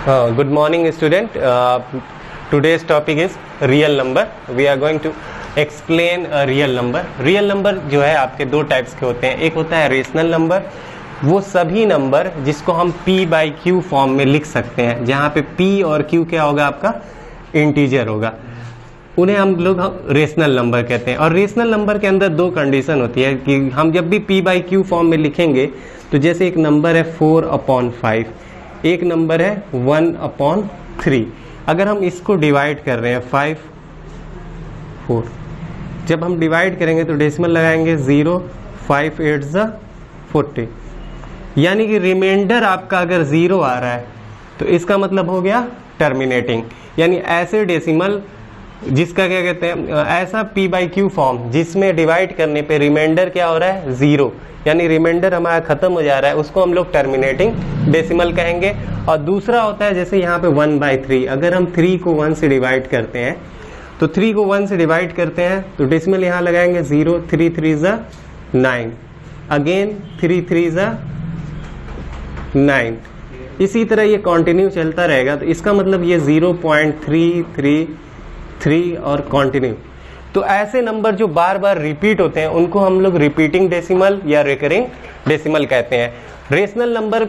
Good morning, student. Today's topic is real number. We are going to explain a real number. Real number जो है आपके दो types के होते हैं. एक होता है रेशनल नंबर, वो सभी नंबर जिसको हम p बाई क्यू फॉर्म में लिख सकते हैं, जहाँ पे p और q क्या होगा, आपका इंटीजर होगा, उन्हें हम लोग रेशनल नंबर कहते हैं. और रेशनल नंबर के अंदर दो कंडीशन होती है कि हम जब भी p बाई क्यू फॉर्म में लिखेंगे तो जैसे एक नंबर है 4/5, एक नंबर है 1/3. अगर हम इसको डिवाइड कर रहे हैं 5, 4, जब हम डिवाइड करेंगे तो डेसिमल लगाएंगे 0, 5 8 40, यानी कि रिमाइंडर आपका अगर 0 आ रहा है तो इसका मतलब हो गया टर्मिनेटिंग. यानी ऐसे डेसिमल जिसका क्या कहते हैं, ऐसा p बाई क्यू फॉर्म जिसमें डिवाइड करने पे रिमाइंडर क्या हो रहा है 0, यानी रिमाइंडर हमारा खत्म हो जा रहा है, उसको हम लोग टर्मिनेटिंग डेसिमल कहेंगे. और दूसरा होता है जैसे यहाँ पे 1/3, अगर हम 3 को 1 से डिवाइड करते हैं तो 3 को 1 से डिवाइड करते हैं तो डेसिमल यहाँ लगाएंगे 0, 3 3 9, अगेन 3 3 9. इसी तरह ये कंटिन्यू चलता रहेगा, तो इसका मतलब ये 0.333 और कंटिन्यू. तो ऐसे नंबर जो बार बार रिपीट होते हैं उनको हम लोग रिपीटिंग डेसिमल या रिकरिंग डेसिमल कहते हैं. रेशनल नंबर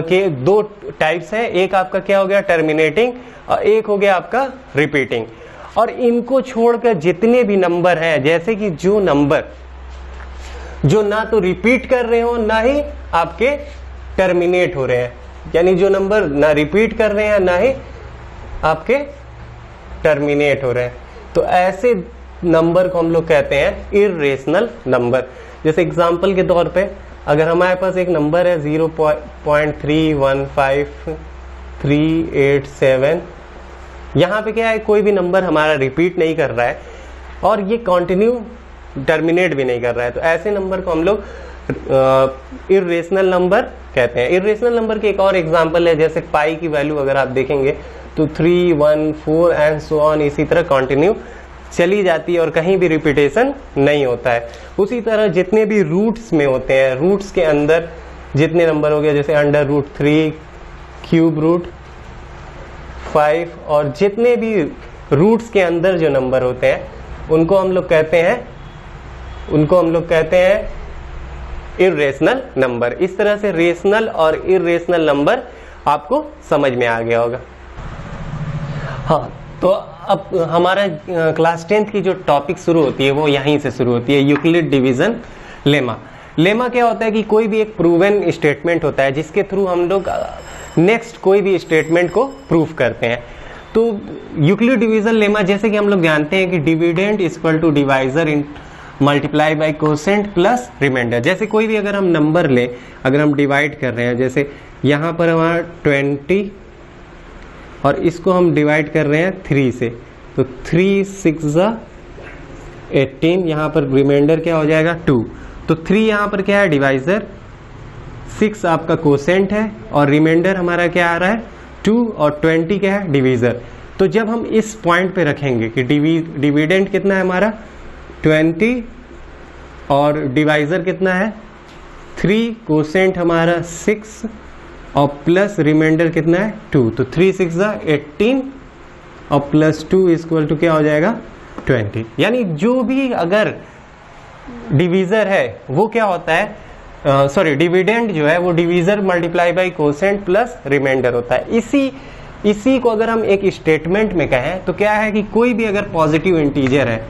के दो टाइप्स हैं, एक आपका क्या हो गया टर्मिनेटिंग और एक हो गया आपका रिपीटिंग. और इनको छोड़कर जितने भी नंबर हैं, जैसे कि जो नंबर जो ना तो रिपीट कर रहे हो ना ही आपके टर्मिनेट हो रहे हैं, यानी जो नंबर ना रिपीट कर रहे हैं ना ही आपके टर्मिनेट हो रहे हैं, तो ऐसे नंबर को हम लोग कहते हैं इर्रेशनल नंबर. जैसे एग्जांपल के तौर पे अगर हमारे पास एक नंबर है 0.315387, यहाँ पे क्या है, कोई भी नंबर हमारा रिपीट नहीं कर रहा है और ये कंटिन्यू टर्मिनेट भी नहीं कर रहा है, तो ऐसे नंबर को हम लोग इर्रेशनल नंबर कहते हैं. इर्रेशनल नंबर की एक और एग्जांपल है, जैसे पाई की वैल्यू अगर आप देखेंगे तो 3, 1, 4 एंड सो ऑन, इसी तरह कंटिन्यू चली जाती है और कहीं भी रिपीटेशन नहीं होता है. उसी तरह जितने भी रूट्स में होते हैं, रूट्स के अंदर जितने नंबर हो गए, जैसे √3, क्यूब रूट 5, और जितने भी रूट्स के अंदर जो नंबर होते हैं उनको हम लोग कहते हैं इर्रेशनल नंबर. इस तरह से रेशनल और इर्रेशनल नंबर आपको समझ में आ गया होगा. हाँ, तो अब हमारा क्लास 10th की जो टॉपिक शुरू होती है वो यहीं से शुरू होती है, यूक्लिड डिवीजन लेमा. लेमा क्या होता है कि कोई भी एक प्रूवन स्टेटमेंट होता है जिसके थ्रू हम लोग नेक्स्ट कोई भी स्टेटमेंट को प्रूफ करते हैं. तो यूक्लिड डिवीजन लेमा, जैसे कि हम लोग जानते हैं कि dividend equal to divisor in multiply by quotient plus remainder. जैसे कोई भी अगर हम नंबर ले, अगर हम डिवाइड कर रहे हैं, जैसे यहाँ पर हमारा 20 और इसको हम डिवाइड कर रहे हैं 3 से, तो 3 6 18, यहाँ पर रिमाइंडर क्या हो जाएगा 2. तो 3 यहाँ पर क्या है डिवाइजर, 6 आपका कोसेंट है और रिमाइंडर हमारा क्या आ रहा है 2, और 20 क्या है डिवीजर. तो जब हम इस पॉइंट पे रखेंगे कि डिविडेंड कितना है हमारा 20 और डिवाइजर कितना है 3, कोसेंट हमारा 6 और प्लस रिमाइंडर कितना है 2, तो 3 6 18 और प्लस 2 इक्वल टू क्या हो जाएगा 20. यानी जो भी अगर डिवीजर है वो क्या होता है, डिविडेंड जो है वो divisor multiply by quotient plus remainder होता है. इसी को अगर हम एक स्टेटमेंट में कहें तो क्या है कि कोई भी अगर पॉजिटिव इंटीजर है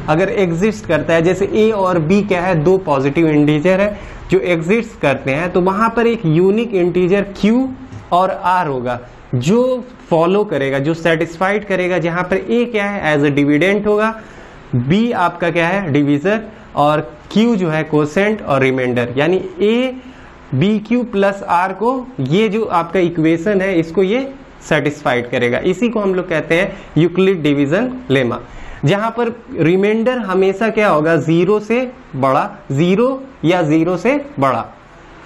अगर एग्जिस्ट करता है, जैसे a और b क्या है, दो पॉजिटिव इंटीजर है जो एग्जिस्ट करते हैं, तो वहां पर एक यूनिक इंटीजर q और r होगा जो फॉलो करेगा, जो सेटिस्फाइड करेगा, जहां पर a क्या है एज ए डिविडेंट होगा, b आपका क्या है डिवीजर और q जो है कोसेंट और रिमाइंडर. यानी a bq प्लस r को, ये जो आपका इक्वेशन है इसको ये सेटिस्फाइड करेगा. इसी को हम लोग कहते हैं यूक्लिड डिवीजन लेमा, जहां पर रिमाइंडर हमेशा क्या होगा 0 से बड़ा, 0 या 0 से बड़ा,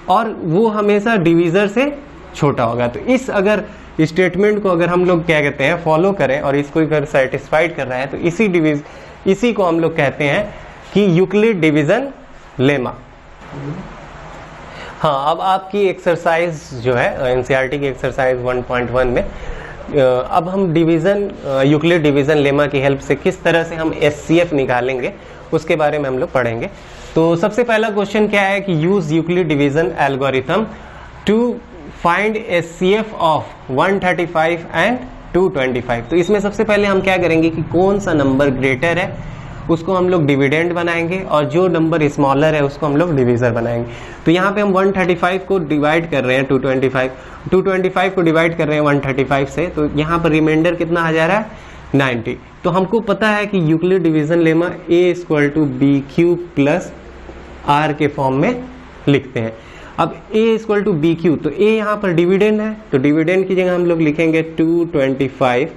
और वो हमेशा डिवीजर से छोटा होगा. तो इस अगर स्टेटमेंट को अगर हम लोग क्या कहते हैं फॉलो करें और इसको अगर सेटिस्फाइड कर रहे हैं तो इसी को हम लोग कहते हैं कि यूक्लिड डिवीजन लेमा. हाँ, अब आपकी एक्सरसाइज जो है एनसीईआरटी की एक्सरसाइज 1.1 में अब हम डिवीजन यूक्लिड डिवीजन लेमा की हेल्प से किस तरह से हम एचसीएफ निकालेंगे उसके बारे में हम लोग पढ़ेंगे। तो सबसे पहला क्वेश्चन क्या है कि use Euclid division algorithm to find HCF of 135 and 225। तो इसमें सबसे पहले हम क्या करेंगे कि कौन सा नंबर ग्रेटर है उसको हम लोग डिविडेंड बनाएंगे और जो नंबर स्मॉलर है उसको हम लोग डिवीजर बनाएंगे। तो यहाँ पे हम 135 को डिवाइड कर रहे हैं 225 को डिवाइड कर रहे हैं 135 से, तो यहाँ पर रिमाइंडर कितना आ जा रहा है 90। तो हमको पता है कि Euclid division lemma a = bq plus r के फॉर्म में लिखते हैं। अब a = bq, तो a यहाँ पर डिविडेंड है, तो डिविडेंड की जगह हम लोग लिखेंगे 225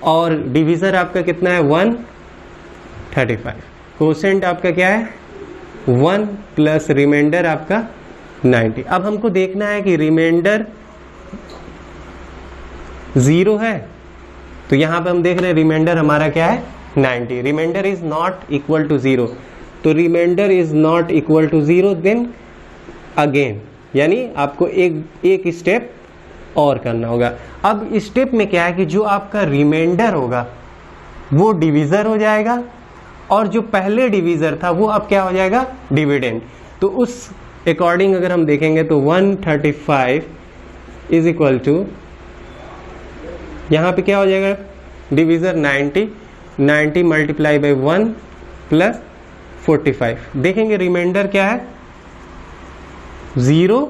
और डिवीजर आपका कितना है 135। कोसेंट आपका क्या है 1 प्लस रिमाइंडर आपका 90। अब हमको देखना है कि रिमाइंडर 0 है, तो यहां पे हम देख रहे हैं रिमाइंडर हमारा क्या है 90। Remainder is not equal to 0, तो remainder is not equal to 0 then again, यानी आपको एक स्टेप और करना होगा। अब स्टेप में क्या है कि जो आपका रिमाइंडर होगा वो डिवीजर हो जाएगा और जो पहले डिवीजर था वो अब क्या हो जाएगा डिविडेंड। तो उस अकॉर्डिंग अगर हम देखेंगे तो 135 इज इक्वल टू यहां पे क्या हो जाएगा डिवीजर 90 मल्टीप्लाई बाई 1 प्लस 45। देखेंगे रिमाइंडर क्या है 0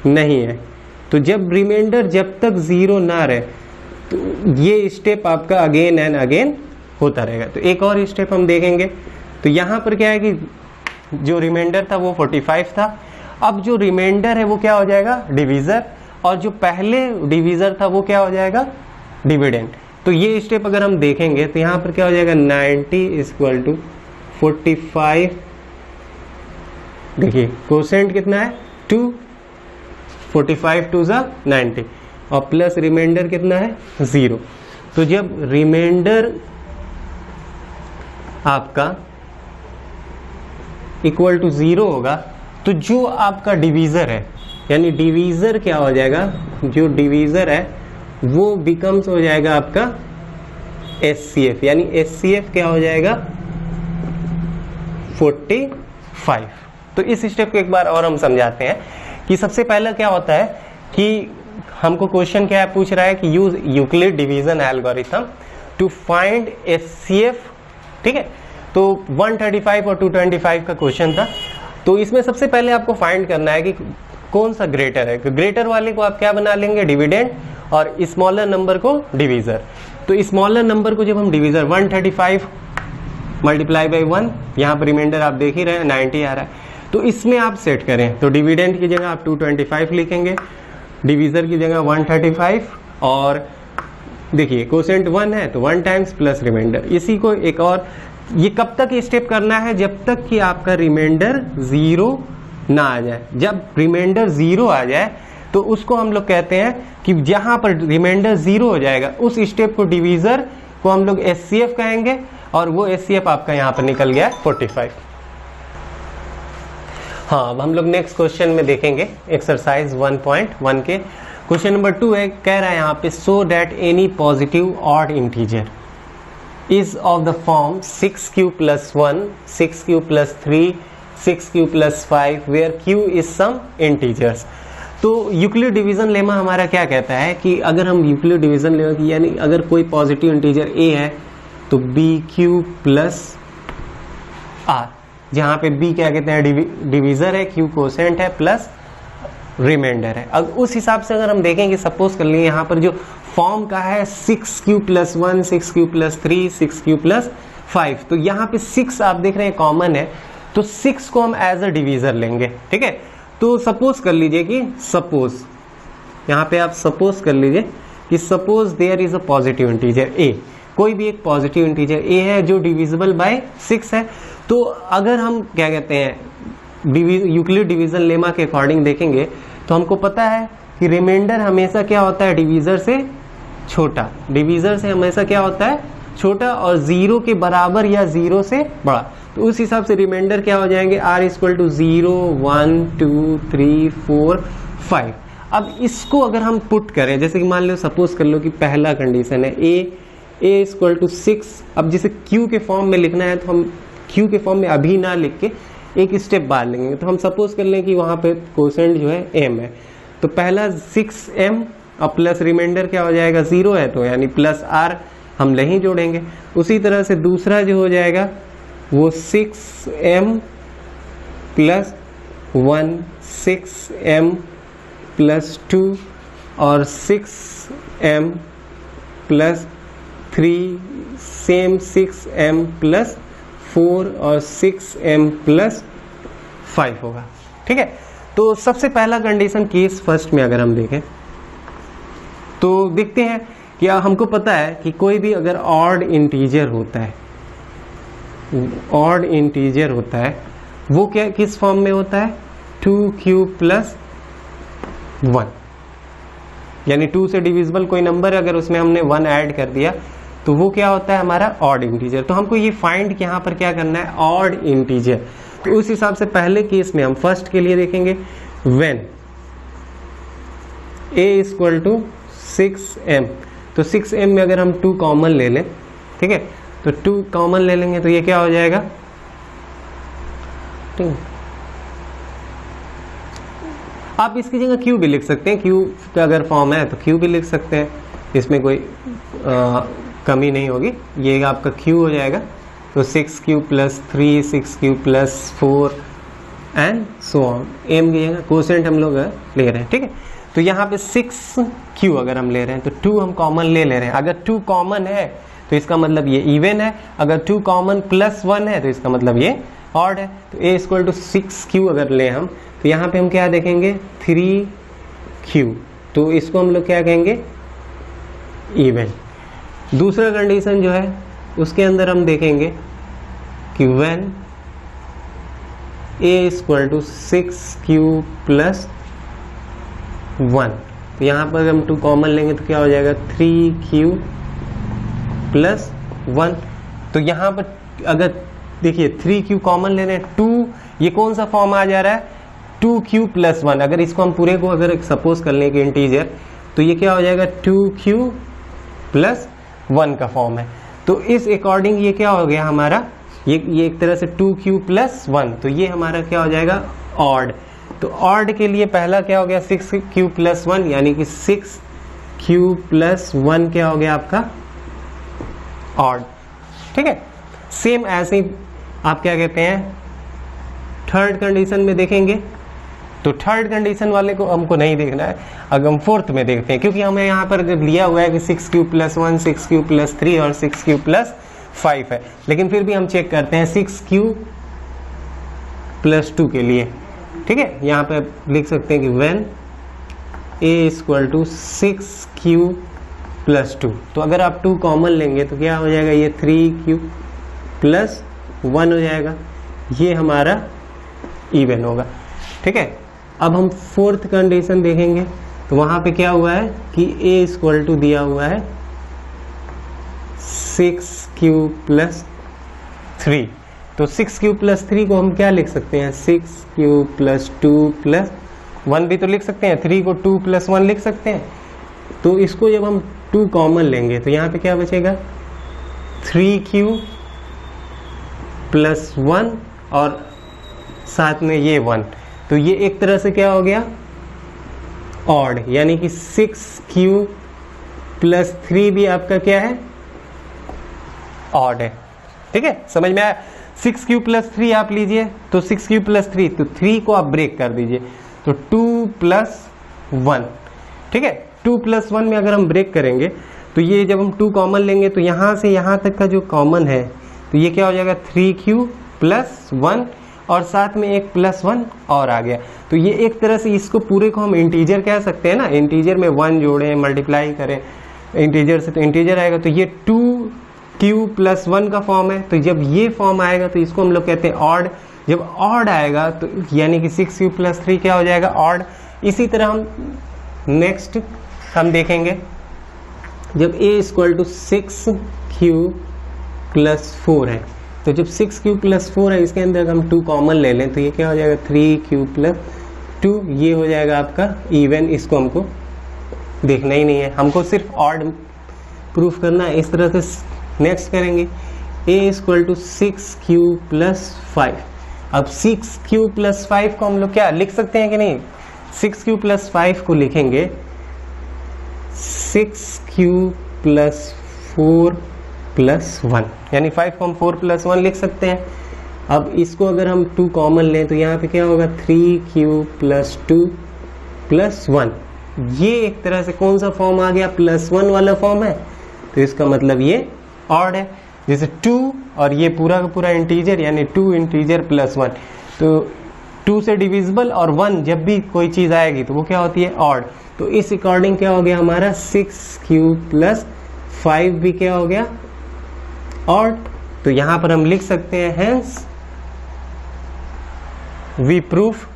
नहीं है, तो जब रिमाइंडर जब तक 0 ना रहे तो ये स्टेप आपका अगेन एंड अगेन होता रहेगा। तो एक और स्टेप हम देखेंगे, तो यहां पर क्या है कि जो रिमाइंडर था वो 45 था, अब जो रिमाइंडर है वो क्या हो जाएगा डिवीजर और जो पहले डिवीजर था वो क्या हो जाएगा डिविडेंड। तो ये स्टेप अगर हम देखेंगे तो यहां पर क्या हो जाएगा 90 = 45। देखिए कोसेंट कितना है 2, 45 2 = 90 और प्लस रिमाइंडर कितना है 0। तो जब रिमाइंडर आपका इक्वल टू 0 होगा तो जो आपका डिवीजर है यानी डिवीजर क्या हो जाएगा, जो डिवीजर है वो बिकम्स हो जाएगा आपका एचसीएफ, यानी एचसीएफ क्या हो जाएगा 45। तो इस स्टेप को एक बार और हम समझाते हैं कि सबसे पहला क्या होता है कि हमको क्वेश्चन क्या है पूछ रहा है कि use Euclid division algorithm to find HCF. ठीक है, तो 135 और 225 का क्वेश्चन था। तो इसमें सबसे पहले आपको फाइंड करना है कि कौन सा ग्रेटर है। ग्रेटर वाले को आप क्या बना लेंगे डिविडेंड और स्मॉलर नंबर को डिवीजर। तो स्मॉलर नंबर को जब हम डिवीजर 135 मल्टीप्लाई बाई 1, यहाँ पर रिमाइंडर आप देख ही रहे हैं 90 आ रहा है, तो इसमें आप सेट करें। तो डिविडेंड की जगह आप 225 लिखेंगे, डिवीजर की जगह 135 और देखिए कोसेंट 1 है तो 1 टाइम्स प्लस रिमाइंडर। इसी को एक और ये कब तक ये स्टेप करना है जब तक कि आपका रिमाइंडर 0 ना आ जाए। जब रिमाइंडर 0 आ जाए तो उसको हम लोग कहते हैं कि जहां पर रिमाइंडर 0 हो जाएगा उस स्टेप को डिवीजर को हम लोग एचसीएफ कहेंगे और वो एचसीएफ आपका यहां पर निकल गया 45। हाँ, अब हम लोग नेक्स्ट क्वेश्चन में देखेंगे एक्सरसाइज 1.1 के क्वेश्चन नंबर 2 है। कह रहा है यहाँ पे so that any positive odd integer is of the form 6q plus 1, 6q plus 3, 6q plus 5 where q is some integers। तो यूक्लिड डिवीजन लेमा हमारा क्या कहता है कि अगर हम यूक्लिड डिवीजन लेमा की यानी अगर कोई पॉजिटिव इंटीजर a है तो bq plus r, जहां पे b क्या कहते हैं डिवीजर है, q कोसेंट है प्लस रिमाइंडर है। अब उस हिसाब से अगर हम देखेंगे सपोज कर लिए यहाँ पर जो फॉर्म का है 6q plus 1, 6q plus 3, 6q plus 5, तो यहाँ पे 6 आप देख रहे हैं कॉमन है तो 6 को हम एज अ डिवीजर लेंगे। ठीक है, तो सपोज कर लीजिए कि सपोज यहाँ पे आप सपोज कर लीजिए कि suppose there is a positive integer a, कोई भी एक पॉजिटिव इंटीजर a है जो डिविजिबल बाय 6 है। तो अगर हम क्या कहते हैं यूक्लिड डिवीजन लेमा के अकॉर्डिंग देखेंगे तो हमको पता है कि रिमाइंडर हमेशा क्या होता है डिवीजर से छोटा, डिवीजर से हमेशा क्या होता है छोटा और 0 के बराबर या 0 से बड़ा। तो उस हिसाब से रिमाइंडर क्या हो जाएंगे, r इक्वल टू 0 1 2 3 4 5। अब इसको अगर हम पुट करें, जैसे कि मान लो सपोज कर लो कि पहला कंडीशन है a इक्वल टू 6। अब जिसे q के फॉर्म में लिखना है तो हम q के फॉर्म में अभी ना लिख के एक स्टेप बाद लेंगे। तो हम सपोज कर लें कि वहां पे कोसेंट जो है m है, तो पहला 6m और प्लस रिमाइंडर क्या हो जाएगा 0 है, तो यानी प्लस r हम नहीं जोड़ेंगे। उसी तरह से दूसरा जो हो जाएगा वो 6m प्लस 1 6m प्लस 2 और 6m plus 3 same 6m plus 4 और 6m प्लस 5 होगा। ठीक है, तो सबसे पहला कंडीशन केस फर्स्ट में अगर हम देखें तो देखते हैं कि हमको पता है कि कोई भी अगर ऑड इंटीजर होता है, ऑड इंटीजर होता है वो क्या किस फॉर्म में होता है 2q प्लस 1, यानी 2 से डिविजिबल कोई नंबर अगर उसमें हमने 1 ऐड कर दिया तो वो क्या होता है हमारा ऑड इंटीजर। तो हमको ये फाइंड यहाँ पर क्या करना है ऑड इंटीजर। तो उस हिसाब से पहले केस में हम फर्स्ट के लिए देखेंगे when a equal to 6m। तो 6m में अगर हम 2 कॉमन ले लें, ठीक है, तो 2 कॉमन ले लेंगे तो ये क्या हो जाएगा, ठीक है, आप इसकी जगह q भी लिख सकते हैं, q का अगर फॉर्म है तो q भी लिख सकते हैं, इसमें कोई कमी नहीं होगी। ये आपका q हो जाएगा, तो 6q plus 3 6q plus 4 and so on. m की जगह कोसेंट हम लोग ले रहे हैं, ठीक है। तो यहाँ पे 6q अगर हम ले रहे हैं तो 2 हम कॉमन ले रहे हैं। अगर 2 कॉमन है तो इसका मतलब ये इवन है, अगर 2 कॉमन प्लस 1 है तो इसका मतलब ये ऑड है। तो a इक्वल टू 6q अगर ले हम तो यहाँ पे हम क्या देखेंगे 3q, तो इसको हम लोग क्या कहेंगे इवन। दूसरा कंडीशन जो है उसके अंदर हम देखेंगे कि when a equal to 6q plus 1, तो यहाँ पर हम 2 कॉमन लेंगे तो क्या हो जाएगा 3q प्लस 1। तो यहाँ पर अगर देखिए 3q कॉमन ले रहे हैं, 2 ये कौन सा फॉर्म आ जा रहा है 2q प्लस 1। अगर इसको हम पूरे को अगर सपोज कर लें कि इंटीजर, तो ये क्या हो जाएगा 2q प्लस 1 का फॉर्म है। तो इस अकॉर्डिंग ये क्या हो गया हमारा, ये एक तरह से 2q प्लस 1, तो ये हमारा क्या हो जाएगा ऑड। तो ऑड के लिए पहला क्या हो गया 6q प्लस 1, यानी कि 6q प्लस 1 क्या हो गया आपका ऑड, ठीक है। सेम ऐसे ही आप क्या कहते हैं थर्ड कंडीशन में देखेंगे, तो थर्ड कंडीशन वाले को हमको नहीं देखना है, अगर हम फोर्थ में देखते हैं, क्योंकि हमें यहाँ पर लिया हुआ है कि 6q प्लस 1 6q प्लस 3 और 6q प्लस 5 है, लेकिन फिर भी हम चेक करते हैं 6q प्लस 2 के लिए, ठीक है। यहाँ पे लिख सकते हैं कि when a equal to 6q plus 2, तो अगर आप 2 कॉमन लेंगे तो क्या हो जाएगा ये 3q प्लस 1 हो जाएगा, ये हमारा इवन होगा, ठीक है। अब हम फोर्थ कंडीशन देखेंगे, तो वहां पे क्या हुआ है कि a इक्वल टू दिया हुआ है 6q प्लस 3, तो 6q प्लस 3 को हम क्या लिख सकते हैं 6q प्लस 2 प्लस 1 भी तो लिख सकते हैं, 3 को 2 प्लस 1 लिख सकते हैं। तो इसको जब हम 2 कॉमन लेंगे तो यहाँ पे क्या बचेगा 3q प्लस 1 और साथ में ये 1, तो ये एक तरह से क्या हो गया ऑड, यानी कि 6q प्लस 3 भी आपका क्या है ऑड है, ठीक है, समझ में आया। 6q प्लस 3 आप लीजिए, तो 6q प्लस 3, तो 3 को आप ब्रेक कर दीजिए, तो 2 प्लस 1, ठीक है। 2 प्लस 1 में अगर हम ब्रेक करेंगे तो ये जब हम 2 कॉमन लेंगे तो यहाँ से यहाँ तक का जो कॉमन है तो ये क्या हो जाएगा 3q प्लस 1 और साथ में एक प्लस 1 और आ गया। तो ये एक तरह से इसको पूरे को हम इंटीजर कह सकते हैं ना, इंटीजर में 1 जोड़ें मल्टीप्लाई करें इंटीजर से तो इंटीजर आएगा, तो ये 2q प्लस 1 का फॉर्म है। तो जब ये फॉर्म आएगा तो इसको हम लोग कहते हैं ऑड। जब ऑड आएगा तो यानी कि 6q प्लस 3 क्या हो जाएगा ऑड। इसी तरह हम नेक्स्ट हम देखेंगे जब a equal to 6q plus 4 है, तो जब 6 क्यूब प्लस 4 है, इसके अंदर हम 2 कॉमन ले लें तो ये क्या हो जाएगा 3 क्यूब प्लस 2, ये हो जाएगा आपका इवन। इसको हमको देखना ही नहीं है, हमको सिर्फ ऑड प्रूफ करना है। इस तरह से नेक्स्ट करेंगे a equal to 6 cube plus 5। अब 6 क्यूब प्लस 5 को हम लोग क्या लिख सकते हैं कि नहीं? 6 क्यूब प्लस 5 को लिखेंगे 6 क्यूब प्लस 4 प्लस 1, यानी 5 को हम 4 प्लस 1 लिख सकते हैं। अब इसको अगर हम 2 कॉमन लें तो यहाँ पे क्या होगा 3 क्यूब प्लस 2 प्लस 1। ये एक तरह से कौन सा फॉर्म आ गया? प्लस 1 वाला फॉर्म है, तो इसका मतलब ये ऑड है। जैसे 2 और ये पूरा का पूरा इंटीजर, यानी 2 इंटीजर प्लस 1, तो 2 से डिविजिबल और 1 जब भी कोई चीज आएगी तो वो क्या होती है? ऑड। तो इस अकॉर्डिंग क्या हो गया हमारा 6 क्यूब प्लस 5 भी क्या हो गया? ऑड। तो यहां पर हम लिख सकते हैं hence we proof,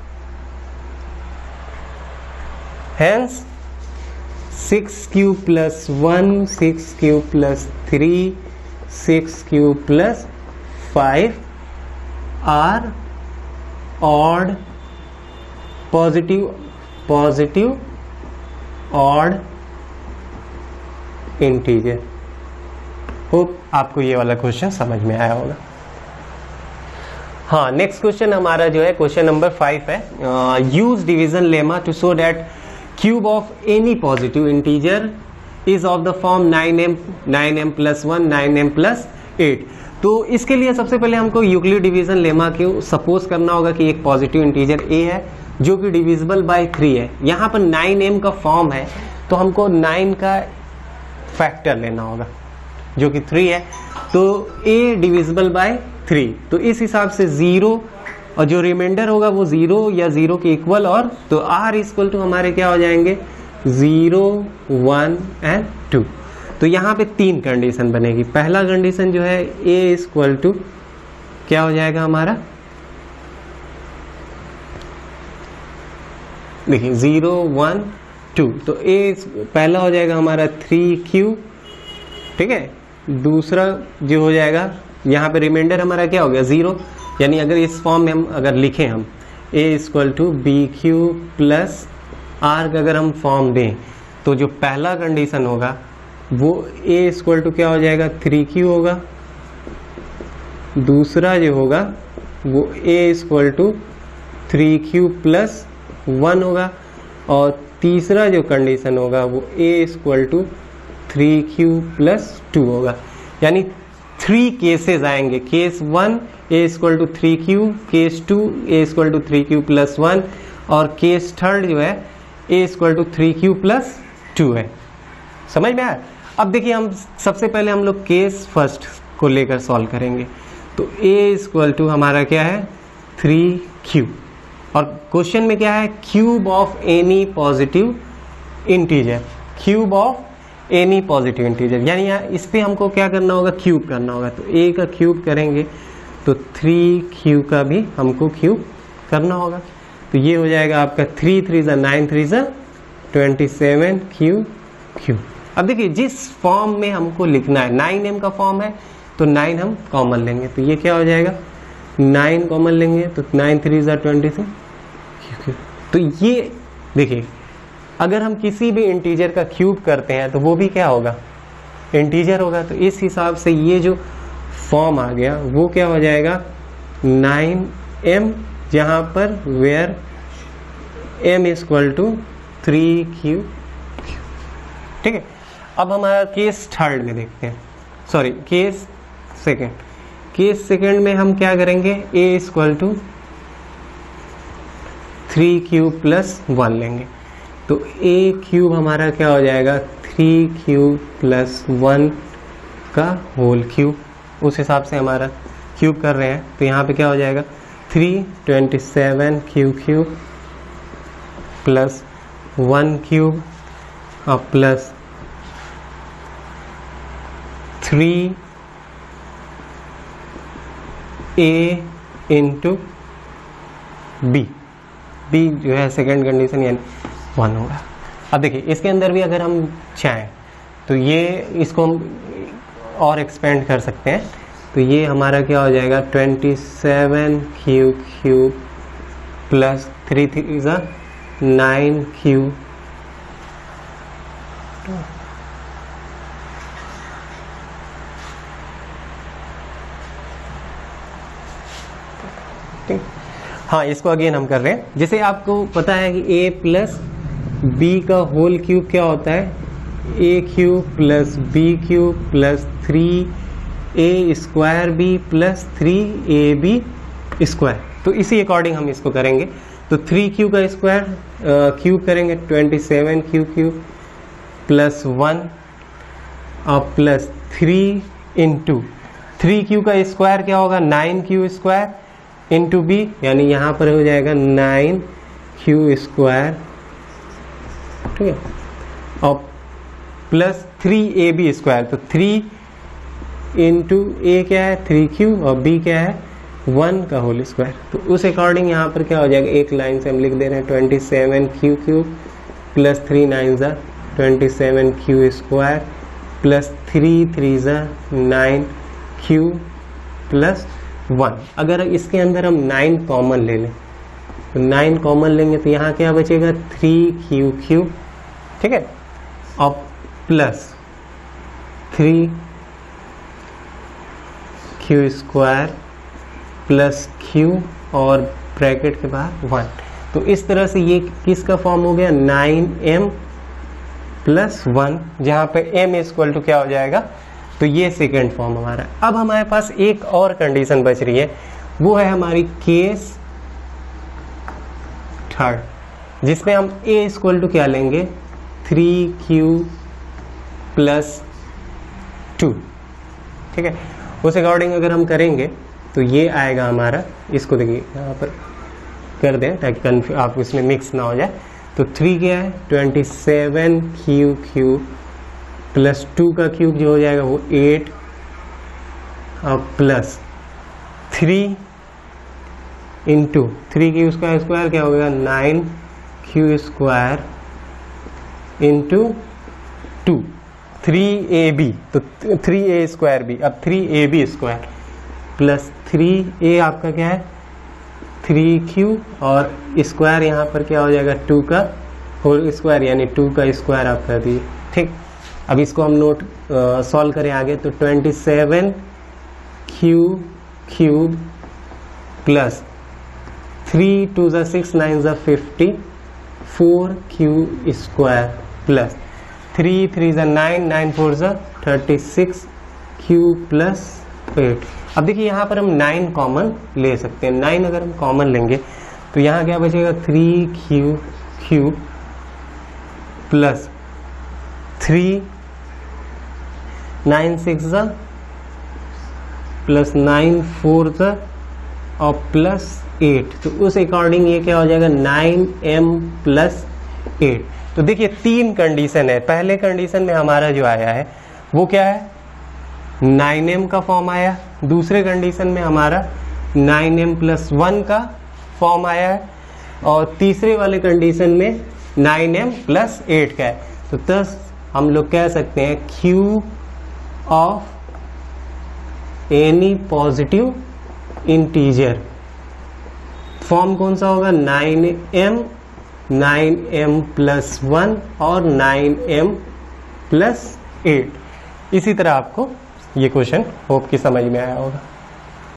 hence 6 cube plus 1, 6 cube plus 3, 6 cube plus 5 are odd, positive odd integer. Hope आपको ये वाला क्वेश्चन समझ में आया होगा। हाँ, नेक्स्ट क्वेश्चन हमारा जो है क्वेश्चन नंबर 5 है। Use division lemma to show that cube of any positive integer is of the form 9m plus 1, 9m plus 8। तो इसके लिए सबसे पहले हमको यूक्लिड डिवीजन लेमा को सपोज करना होगा कि एक पॉजिटिव इंटीजर a है जो कि डिविजिबल बाय 3 है। यहाँ पर 9m का फॉर्म है तो हमको 9 का फैक्टर लेना होगा जो कि 3 है, तो a डिविजिबल बाय 3, तो इस हिसाब से 0 और जो रिमाइंडर होगा वो 0 या 0 के इक्वल, और तो r इक्वल टू हमारे क्या हो जाएंगे 0, 1 एंड 2। तो यहाँ पे 3 कंडीशन बनेगी। पहला कंडीशन जो है a इक्वल टू क्या हो जाएगा हमारा, देखिए 0, 1, 2, तो a पहला हो जाएगा हमारा 3q, ठीक है। दूसरा जो हो जाएगा यहाँ पे रिमाइंडर हमारा क्या हो गया 0, यानी अगर इस फॉर्म में हम अगर लिखें हम a equal to b q plus r का अगर हम फॉर्म दें तो जो पहला कंडीशन होगा वो a इक्वल टू क्या हो जाएगा 3q होगा। दूसरा जो होगा वो a equal to 3q plus 1 होगा, और तीसरा जो कंडीशन होगा वो a equal to 3q plus 2 होगा। यानी 3 केसेस आएंगे। Case 1 a equal to 3q, case 2 a equal to 3q plus 1, और केस थर्ड जो है a equal to 3q plus 2 है। समझ में आया? अब देखिए हम सबसे पहले हम लोग केस फर्स्ट को लेकर सॉल्व करेंगे। तो a इक्वल टू हमारा क्या है 3q, और क्वेश्चन में क्या है cube of any positive integer, cube of any positive integer, यानी यहाँ इस पे हमको क्या करना होगा क्यूब करना होगा। तो a का क्यूब करेंगे तो 3q का भी हमको क्यूब करना होगा। तो ये हो जाएगा आपका 3 3 9 3 27 क्यूब। अब देखिए जिस फॉर्म में हमको लिखना है 9m का फॉर्म है तो 9 हम कॉमन लेंगे, तो ये क्या हो जाएगा 9 कॉमन लेंगे तो 9 3 26। तो ये देखिए अगर हम किसी भी इंटीजर का क्यूब करते हैं तो वो भी क्या होगा इंटीजर होगा। तो इस हिसाब से ये जो फॉर्म आ गया वो क्या हो जाएगा 9m, जहां पर where m equal to 3q। ठीक है, अब हमारा केस थर्ड में देखते हैं, sorry case second. Case second में हम क्या करेंगे a equal to 3q plus 1 लेंगे। तो a क्यूब हमारा क्या हो जाएगा 3q प्लस 1 का होल क्यूब, उस हिसाब से हमारा क्यूब कर रहे हैं। तो यहाँ पे क्या हो जाएगा 327 क्यूब प्लस 1 क्यूब और प्लस 3a इंटू b जो है सेकेंड कंडीशन यानी 1 होगा। अब देखिए इसके अंदर भी अगर हम चाहें तो ये इसको हम और एक्सपेंड कर सकते हैं। तो ये हमारा क्या हो जाएगा 27 क्यूब क्यूब प्लस 3 3 ज़ा 9 क्यूब ठीक। हाँ, इसको अगेन हम कर रहे हैं। जैसे आपको पता है कि a प्लस बी का होल क्यूब क्या होता है, a cube plus b cube plus 3a square b plus 3ab square. तो इसी अकॉर्डिंग हम इसको करेंगे। तो 3q का स्क्वायर क्यूब करेंगे 27 क्यूब प्लस 1 और प्लस 3 इंटू 3q का स्क्वायर क्या होगा 9q स्क्वायर इंटू बी, यानी यहाँ पर हो जाएगा 9q स्क्वायर, ठीक है, और प्लस 3ab स्क्वायर। तो 3 इंटू ए क्या है 3q और बी क्या है 1 का होल स्क्वायर। तो उस अकॉर्डिंग यहाँ पर क्या हो जाएगा, एक लाइन से हम लिख दे रहे हैं 27q क्यूब प्लस 3 9 ज़ा 27q स्क्वायर प्लस 3 3 ज़ा 9q प्लस 1। अगर इसके अंदर हम 9 कॉमन ले लें तो 9 कॉमन लेंगे तो यहाँ क्या बचेगा 3q क्यूब, ठीक है, और plus 3q square plus q और ब्रैकेट के बाहर 1। तो इस तरह से ये किसका फॉर्म हो गया 9m प्लस 1, जहाँ पे m इक्वल टू क्या हो जाएगा, तो ये सेकेंड फॉर्म हमारा। अब हमारे पास एक और कंडीशन बच रही है, वो है हमारी केस थर्ड, जिसमें हम a इक्वल टू क्या लेंगे 3q प्लस 2, ठीक है। उस अकॉर्डिंग अगर हम करेंगे तो ये आएगा हमारा, इसको देखिए यहाँ पर कर दें ताकि आप इसमें मिक्स ना हो जाए। तो 3 क्या है 27q क्यूब प्लस 2 का क्यूब जो हो जाएगा वो 8 और प्लस 3 इंटू 3q का स्क्वायर क्या होगा 9q स्क्वायर इंटू 2 3ab, तो 3a स्क्वायर बी, अब 3ab स्क्वायर प्लस 3a आपका क्या है 3q और स्क्वायर यहाँ पर क्या हो जाएगा 2 का होल स्क्वायर, यानी 2 का स्क्वायर आप कर दीजिए, ठीक। अब इसको हम नोट सॉल्व करें आगे, तो 27q क्यूब प्लस 3 2 ज़ा 6 9 ज़ा 50 4q स्क्वायर प्लस 3 3 ज़ा 9 9 4 ज़ा 36q प्लस 8। अब देखिए यहाँ पर हम 9 कॉमन ले सकते हैं। 9 अगर हम कॉमन लेंगे तो यहाँ क्या बचेगा 3q क्यूब प्लस 3 9 6 ज़ा प्लस 9 4 ज़ा और प्लस 8। तो उस अकॉर्डिंग ये क्या हो जाएगा 9m प्लस 8। तो देखिए 3 कंडीशन है। पहले कंडीशन में हमारा जो आया है वो क्या है 9m का फॉर्म आया, दूसरे कंडीशन में हमारा 9m प्लस 1 का फॉर्म आया है, और तीसरे वाले कंडीशन में 9m प्लस 8 का है। तो थस हम लोग कह सकते हैं Q of any positive integer form कौन सा होगा 9m प्लस 1 और 9m प्लस 8। इसी तरह आपको ये क्वेश्चन होप कि समझ में आया होगा।